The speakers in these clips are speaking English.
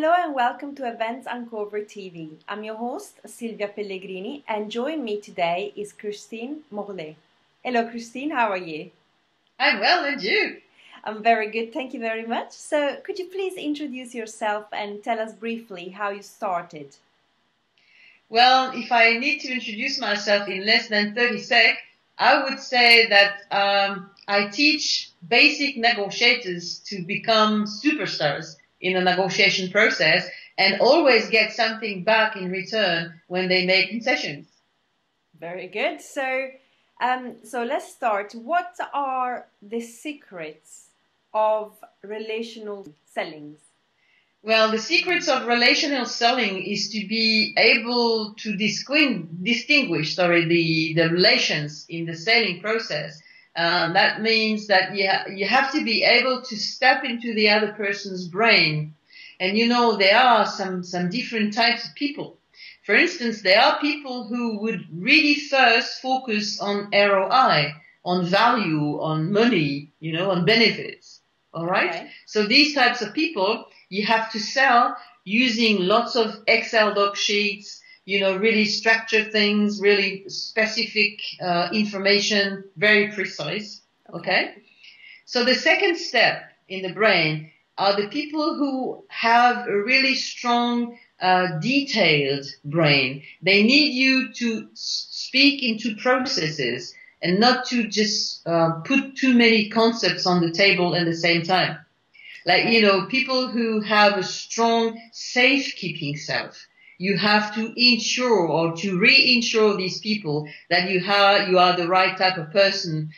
Hello and welcome to Events Uncover TV. I'm your host, Silvia Pellegrini, and joining me today is Christine Morlet. Hello Christine, how are you? I'm well, and you? I'm very good, thank you very much. So could you please introduce yourself and tell us briefly how you started? Well, if I need to introduce myself in less than 30 seconds, I would say that I teach basic negotiators to become superstars in a negotiation process and always get something back in return when they make concessions. Very good. So let's start. What are the secrets of relational sellings? Well, the secrets of relational selling is to be able to distinguish the relations in the selling process. That means that you have to be able to step into the other person's brain. And you know, there are some different types of people. For instance, there are people who would really first focus on ROI, on value, on money, on benefits. All right? Okay. So these types of people, you have to sell using lots of Excel doc sheets, really structured things, really specific information, very precise. Okay? So the second step in the brain are the people who have a really strong, detailed brain. They need you to speak into processes and not to just put too many concepts on the table at the same time. Like, people who have a strong safekeeping self. You have to ensure or to reinsure these people that you are the right type of person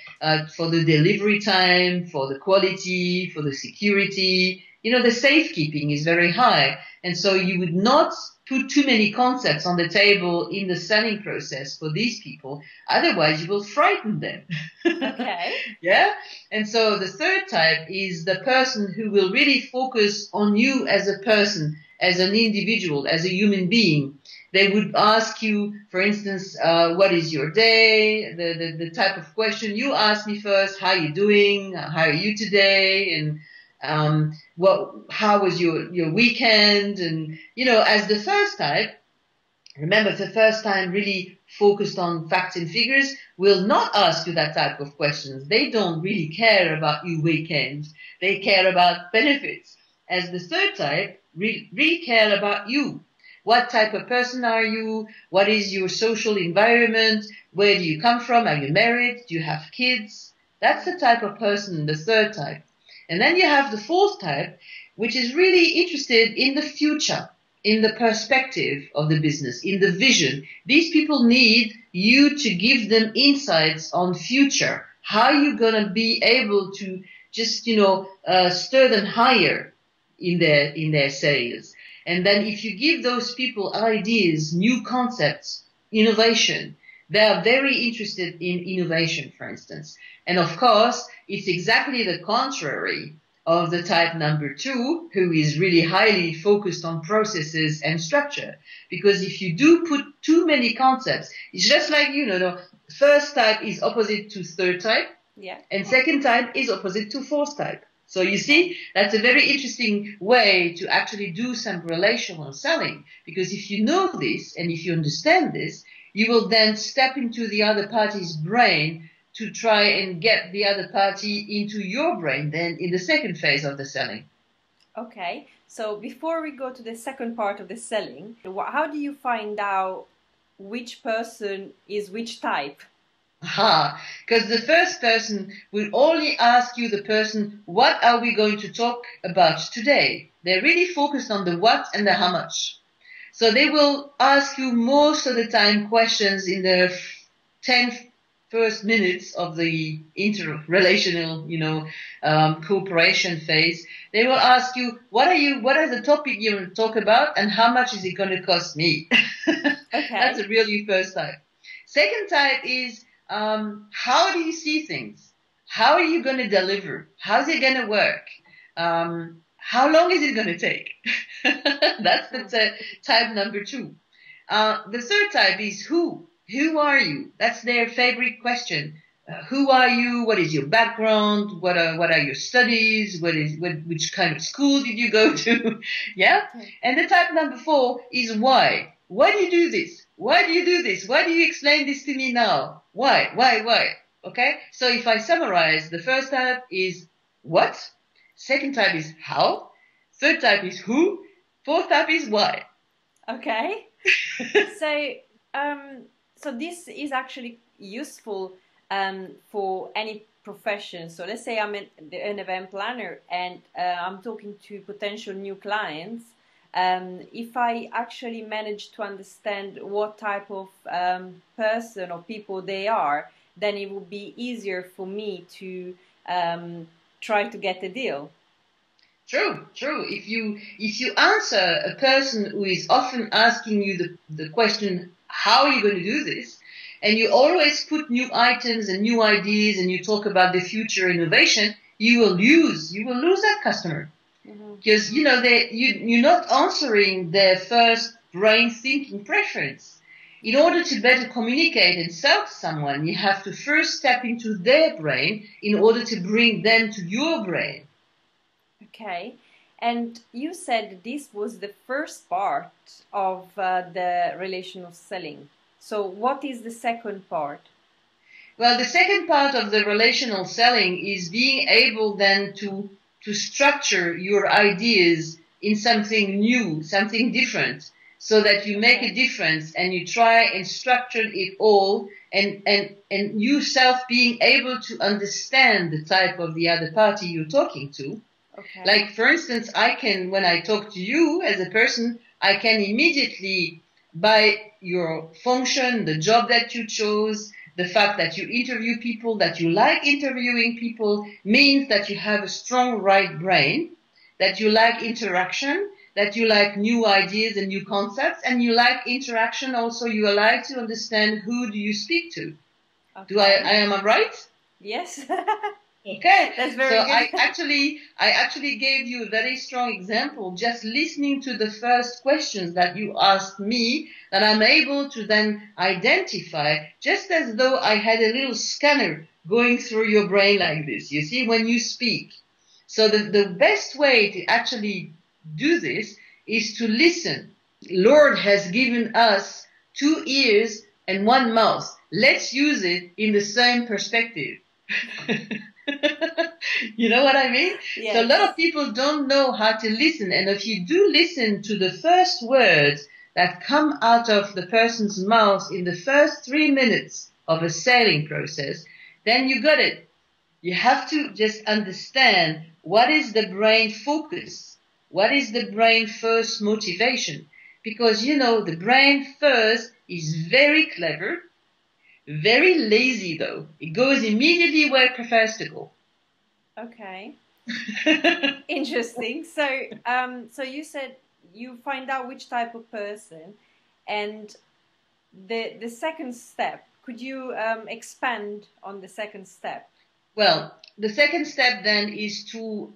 for the delivery time, for the quality, for the security. The safekeeping is very high. And so you would not put too many concepts on the table in the selling process for these people. Otherwise, you will frighten them. Okay. Yeah? And so the third type is the person who will really focus on you as a person, as an individual, as a human being. They would ask you, for instance, what is your day? The type of question you ask me first, how are you doing? How are you today? And how was your weekend? And, as the first type, remember the first time really focused on facts and figures will not ask you that type of questions. They don't really care about your weekend. They care about benefits. As the third type, really care about you. What type of person are you? What is your social environment? Where do you come from? Are you married? Do you have kids? That's the type of person, the third type. And then you have the fourth type, which is really interested in the future, in the perspective of the business, in the vision. These people need you to give them insights on future. How are you going to be able to just, stir them higher in their sales? And then if you give those people ideas, new concepts, innovation, they are very interested in innovation, for instance. And of course, it's exactly the contrary of the type number 2, who is really highly focused on processes and structure. Because if you do put too many concepts, it's just like, first type is opposite to third type. Yeah. And second type is opposite to fourth type. So you see, that's a very interesting way to actually do some relational selling. Because if you know this and if you understand this, you will then step into the other party's brain to try and get the other party into your brain then in the second phase of the selling. Okay, so before we go to the second part of the selling, how do you find out which person is which type? Because the first person will only ask you the person, what are we going to talk about today? They're really focused on the what and the how much. So they will ask you most of the time questions in the 10 first minutes of the interrelational, cooperation phase. They will ask you, what is the topic you want to talk about and how much is it going to cost me? Okay. That's a really first type. Second type is, how do you see things? How are you going to deliver? How's it going to work? How long is it going to take? That's the type number 2. The third type is who? Who are you? That's their favorite question. who are you? What is your background? What are your studies? Which kind of school did you go to? Yeah. Okay. And the type number 4 is why. Why do you do this? Why do you do this? Why do you explain this to me now? Why? Okay. So if I summarize, the first type is what? Second type is how. Third type is who. Fourth type is why. Okay. So this is actually useful for any profession. So let's say I'm an event planner and I'm talking to potential new clients. If I actually manage to understand what type of person or people they are, then it will be easier for me to try to get a deal. True. If you answer a person who is often asking you the question, how are you going to do this? And you always put new items and new ideas and you talk about the future innovation, you will lose that customer. Because, you're not answering their first brain thinking preference. In order to better communicate and sell to someone, you have to first step into their brain in order to bring them to your brain. Okay. And you said this was the first part of the relational selling. So what is the second part? Well, the second part of the relational selling is being able then to structure your ideas in something new, something different, so that you make a difference and you try and structure it all and yourself being able to understand the type of the other party you're talking to. Okay. Like, for instance, when I talk to you as a person, I can immediately, by your function, the job that you chose, the fact that you interview people, that you like interviewing people, means that you have a strong right brain, that you like interaction, that you like new ideas and new concepts, and you like interaction also, you like to understand who do you speak to. Okay. Am I right? Yes. Okay, that's very so good. I actually gave you a very strong example. Just listening to the first questions that you asked me, that I'm able to then identify, just as though I had a little scanner going through your brain like this. You see, when you speak. So the best way to actually do this is to listen. Lord has given us 2 ears and 1 mouth. Let's use it in the same perspective. You know what I mean? Yes. So a lot of people don't know how to listen. And if you do listen to the first words that come out of the person's mouth in the first 3 minutes of a selling process, then you got it. You have to just understand what is the brain focus, what is the brain first motivation. Because, the brain first is very clever, very lazy though. It goes immediately where it prefers to go. Okay. Interesting. So you said you find out which type of person, and the second step. Could you expand on the second step? Well, the second step then is to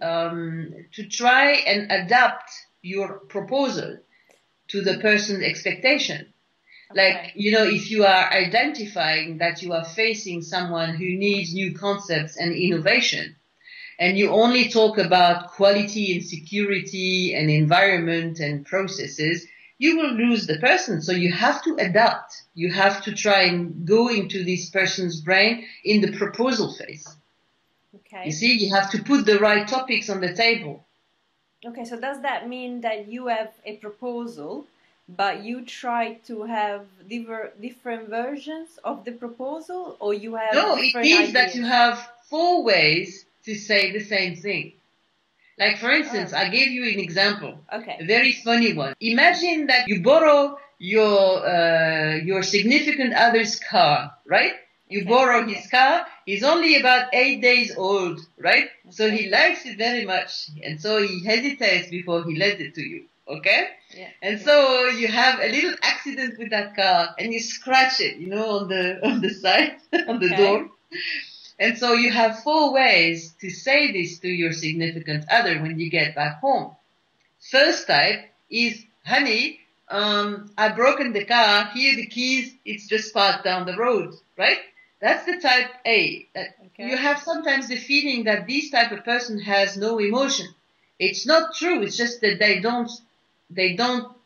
try and adapt your proposal to the person's expectation. Okay. Like, if you are identifying that you are facing someone who needs new concepts and innovation, and you only talk about quality and security and environment and processes, you will lose the person. So you have to adapt. You have to try and go into this person's brain in the proposal phase. Okay. You see, you have to put the right topics on the table. Okay, so does that mean that you have a proposal, but you try to have different versions of the proposal, or you have it means that you have 4 ways to say the same thing. Like, for instance, I gave you an example. Okay. A very funny one. Imagine that you borrow your significant other's car, right? You borrow his car. He's only about 8 days old, right? Okay. So he likes it very much. And so he hesitates before he lends it to you. Okay? Yeah. And so you have a little accident with that car and you scratch it, on the side, on the door. And so you have 4 ways to say this to your significant other when you get back home. First type is, honey, I've broken the car. Here are the keys. It's just parked down the road, right? That's the type A. Okay. You have sometimes the feeling that this type of person has no emotion. It's not true. It's just that they don't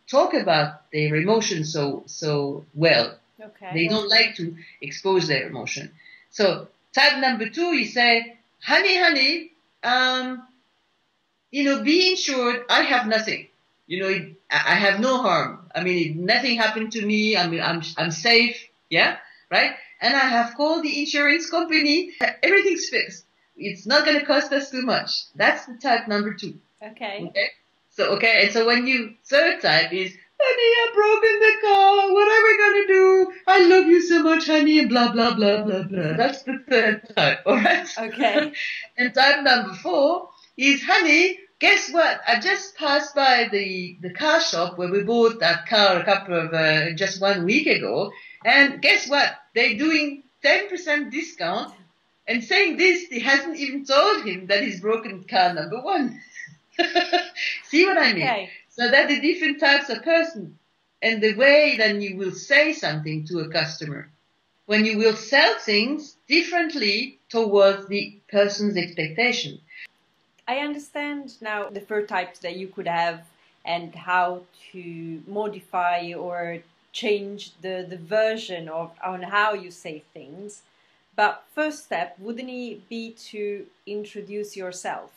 talk about their emotions so well. Okay. They don't like to expose their emotion. So type number 2, you say, honey, be insured. I have nothing. I have no harm. I mean, nothing happened to me. I mean, I'm safe. Yeah, right. And I have called the insurance company. Everything's fixed. It's not going to cost us too much. That's the type number 2. Okay. Okay. And so third type is, honey, I broke in the car. What are we going to do? I love you so much, honey, and blah, blah, blah, blah, blah. That's the third type. All right. Okay. And type number 4 is, honey, guess what? I just passed by the car shop where we bought that car just 1 week ago. And guess what? They're doing 10% discount. And saying this, he hasn't even told him that he's broken car number 1. See what I mean? Okay. So that the different types of person and the way then you will say something to a customer. When you will sell things differently towards the person's expectation. I understand now the 4 types that you could have and how to modify or change the version on how you say things. But first step, wouldn't it be to introduce yourself?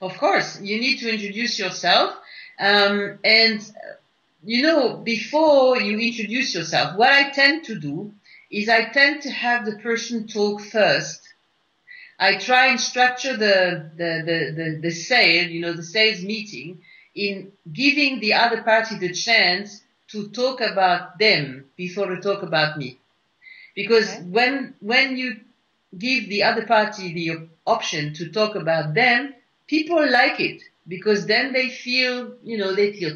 Of course, you need to introduce yourself. Before you introduce yourself, what I tend to do is I tend to have the person talk first. I try and structure the sale, the sales meeting, in giving the other party the chance to talk about them before they talk about me. Because when you give the other party the option to talk about them, people like it, because then they feel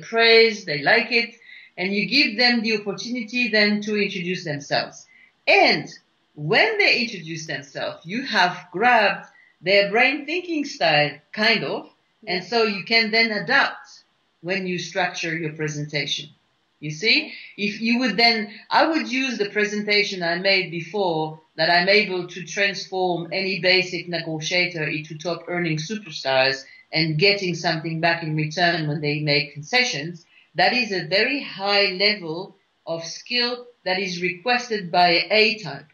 praised, they like it, and you give them the opportunity then to introduce themselves. And when they introduce themselves, you have grabbed their brain thinking style, kind of, and so you can then adapt when you structure your presentation. You see, I would use the presentation I made before, that I'm able to transform any basic negotiator into top earning superstars and getting something back in return when they make concessions. That is a very high level of skill that is requested by A type.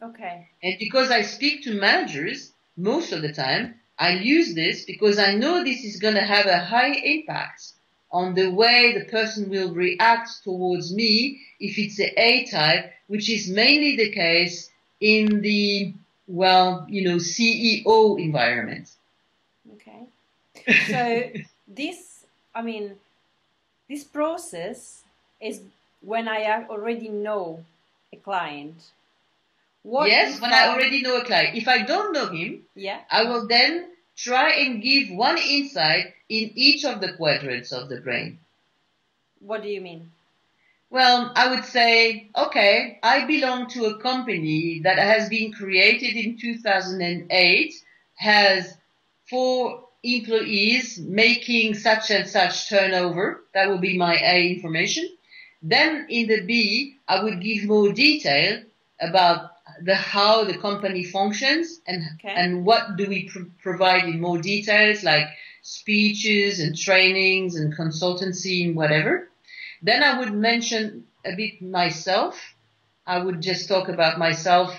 Okay. And because I speak to managers most of the time, I use this because I know this is going to have a high impact on the way the person will react towards me if it's an A type, which is mainly the case in the, CEO environment. Okay. So this process is when I already know a client. When I already know a client. If I don't know him, I will then try and give one insight in each of the quadrants of the brain. What do you mean? Well, I would say, okay, I belong to a company that has been created in 2008, has 4 employees making such and such turnover. That will be my A information. Then in the B, I would give more detail about how the company functions and what do we provide in more details, like speeches and trainings and consultancy and whatever. Then I would mention a bit myself. I would just talk about myself,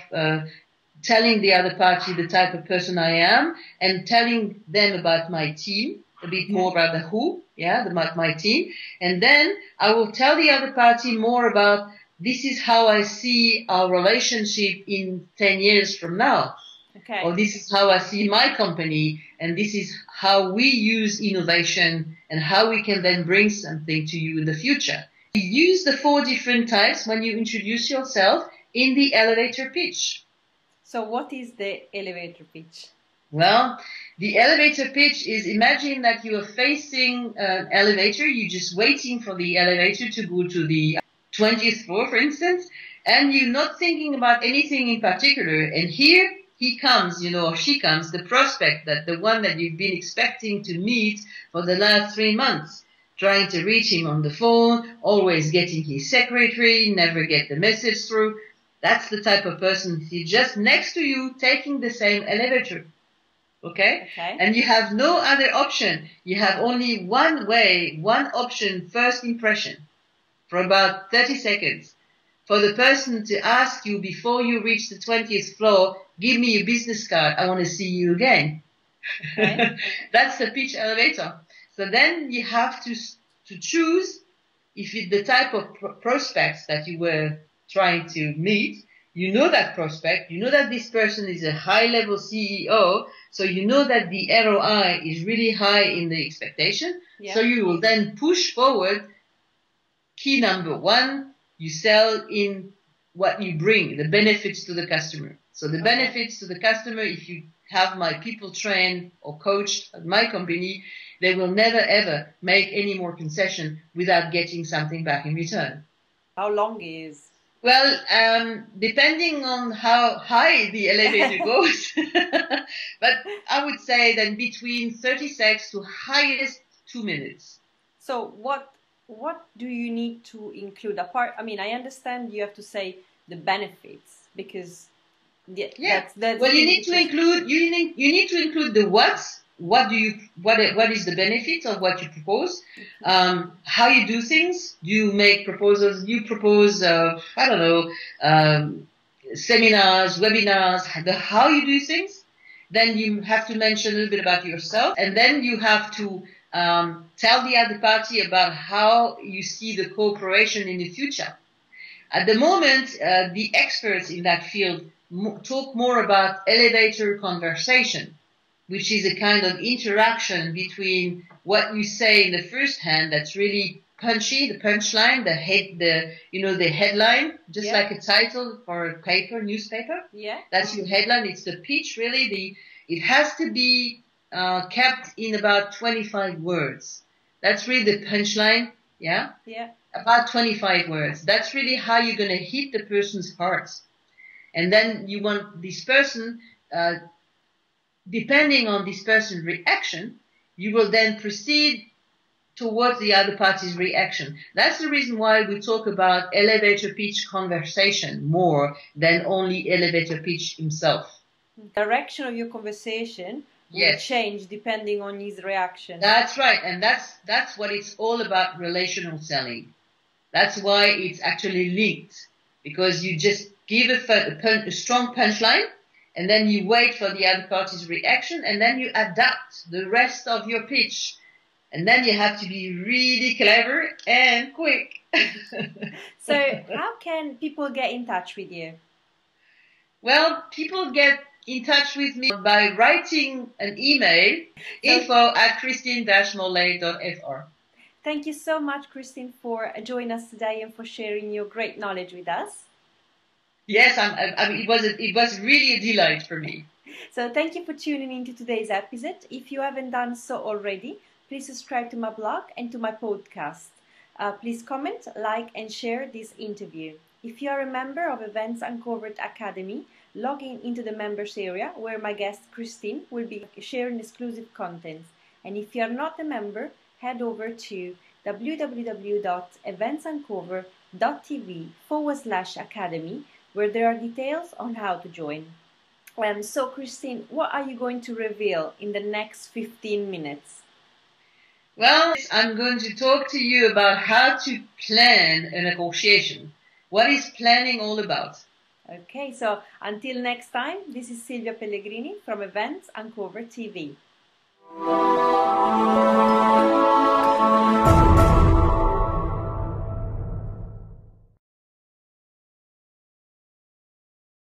telling the other party the type of person I am, and telling them about my team, a bit more about the who, about my team. And then I will tell the other party more about, this is how I see our relationship in 10 years from now. Okay. Or this is how I see my company, and this is how we use innovation and how we can then bring something to you in the future. You use the 4 different types when you introduce yourself in the elevator pitch. So what is the elevator pitch? Well, the elevator pitch is, imagine that you are facing an elevator, you're just waiting for the elevator to go to the 20th floor, for instance, and you're not thinking about anything in particular, and here he comes, or she comes, the prospect, that the one that you've been expecting to meet for the last 3 months, trying to reach him on the phone, always getting his secretary, never get the message through. That's the type of person he's just next to you taking the same elevator. Okay? And you have no other option. You have only one way, one option, first impression for about 30 seconds. For the person to ask you before you reach the 20th floor, give me your business card. I want to see you again. Okay. That's the pitch elevator. So then you have to choose if it's the type of prospects that you were trying to meet. You know that prospect, you know that this person is a high-level CEO, so you know that the ROI is really high in the expectation. Yeah. So you will then push forward. Key number one, you sell in what you bring, the benefits to the customer. So the benefits to the customer, if you have my people trained or coached at my company, they will never ever make any more concession without getting something back in return. How long is? Well, depending on how high the elevator goes, but I would say that between 30 seconds to highest 2 minutes. So what do you need to include apart? I mean, I understand you have to say the benefits because that's well, you need to include the what's. What is the benefit of what you propose? How you do things? You make proposals. You propose, seminars, webinars. How you do things. Then you have to mention a little bit about yourself, and then you have to tell the other party about how you see the cooperation in the future. At the moment, the experts in that field talk more about elevator conversation, which is a kind of interaction between what you say in the first hand that's really punchy, the punchline, the headline, just like a title for a newspaper. Yeah. That's your headline. It's the pitch, really. It has to be kept in about 25 words. That's really the punchline. Yeah. Yeah. About 25 words. That's really how you're going to hit the person's heart. And then you want this person, depending on this person's reaction, you will then proceed towards the other party's reaction. That's the reason why we talk about elevator pitch conversation more than only elevator pitch himself. The direction of your conversation will change depending on his reaction. That's right, and that's what it's all about, relational selling. That's why it's actually linked, because you just give a strong punchline, and then you wait for the other party's reaction, and then you adapt the rest of your pitch. And then you have to be really clever and quick. So how can people get in touch with you? Well, people get in touch with me by writing an email, info@christine-morlet.fr. Thank you so much, Christine, for joining us today and for sharing your great knowledge with us. Yes, it was really a delight for me. So thank you for tuning into today's episode. If you haven't done so already, please subscribe to my blog and to my podcast. Please comment, like, and share this interview. If you are a member of Events Uncovered Academy, log into the members area where my guest Christine will be sharing exclusive content. And if you are not a member, head over to www.eventsuncover.tv/academy where there are details on how to join. So Christine, what are you going to reveal in the next 15 minutes? Well, I'm going to talk to you about how to plan a negotiation. What is planning all about? Okay, so until next time, this is Silvia Pellegrini from Events Uncover TV.